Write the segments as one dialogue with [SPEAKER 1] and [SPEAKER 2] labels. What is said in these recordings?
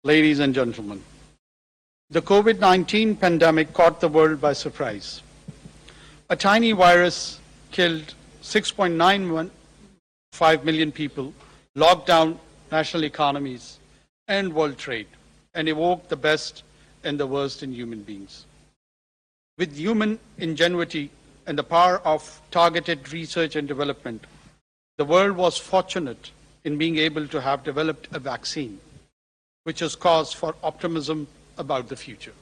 [SPEAKER 1] Ladies and gentlemen, the COVID-19 pandemic caught the world by surprise. A tiny virus killed 6.915 million people, locked down national economies and world trade, and evoked the best and the worst in human beings. With human ingenuity and the power of targeted research and development, the world was fortunate in being able to have developed a vaccine, which is cause for optimism about the future.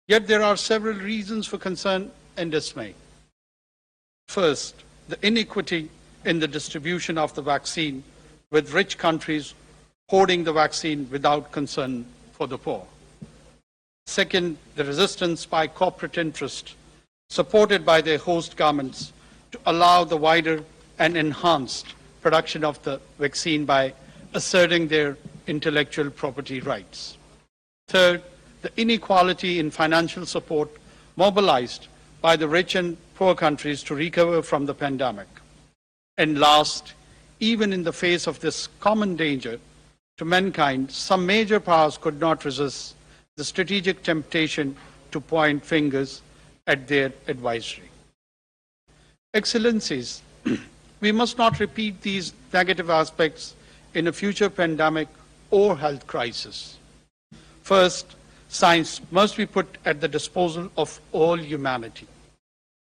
[SPEAKER 1] Yet there are several reasons for concern and dismay. First, the inequity in the distribution of the vaccine, with rich countries hoarding the vaccine without concern for the poor. Second, the resistance by corporate interest, supported by their host governments, to allow the wider and enhanced production of the vaccine by asserting their intellectual property rights. Third, the inequality in financial support mobilized by the rich and poor countries to recover from the pandemic. And last, even in the face of this common danger to mankind, some major powers could not resist the strategic temptation to point fingers at their advisory. Excellencies, we must not repeat these negative aspects in a future pandemic or health crisis. First, science must be put at the disposal of all humanity.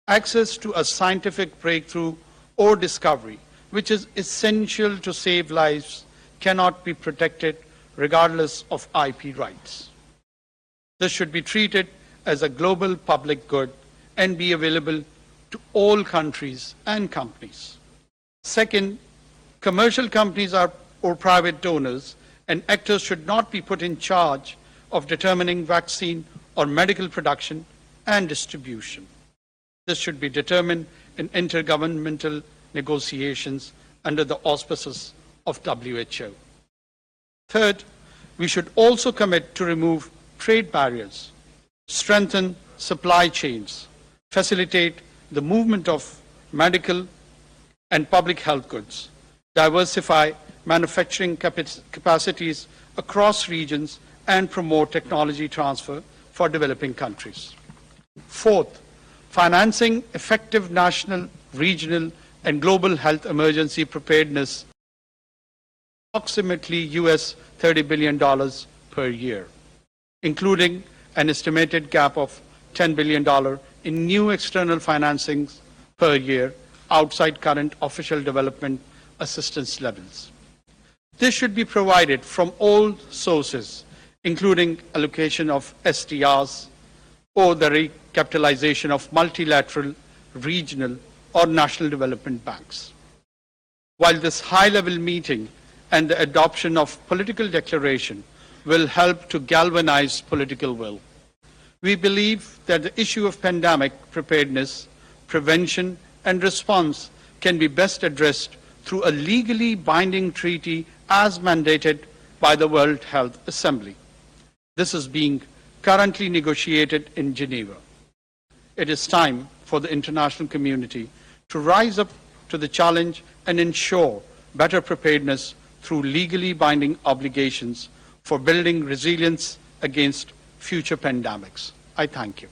[SPEAKER 1] Access to a scientific breakthrough or discovery, which is essential to save lives, cannot be protected regardless of IP rights. This should be treated as a global public good and be available to all countries and companies. Second, commercial companies or private donors and actors should not be put in charge of determining vaccine or medical production and distribution. This should be determined in intergovernmental negotiations under the auspices of WHO. Third, we should also commit to remove trade barriers, strengthen supply chains, facilitate the movement of medical and public health goods, diversify manufacturing capacities across regions, and promote technology transfer for developing countries. Fourth, financing effective national, regional, and global health emergency preparedness, approximately US $30 billion per year, including an estimated gap of $10 billion in new external financings per year outside current official development assistance levels. This should be provided from all sources, including allocation of SDRs or the recapitalization of multilateral, regional, or national development banks. While this high-level meeting and the adoption of political declaration will help to galvanize political will, we believe that the issue of pandemic preparedness, prevention, and response can be best addressed through a legally binding treaty as mandated by the World Health Assembly. This is being currently negotiated in Geneva. It is time for the international community to rise up to the challenge and ensure better preparedness through legally binding obligations for building resilience against future pandemics. I thank you.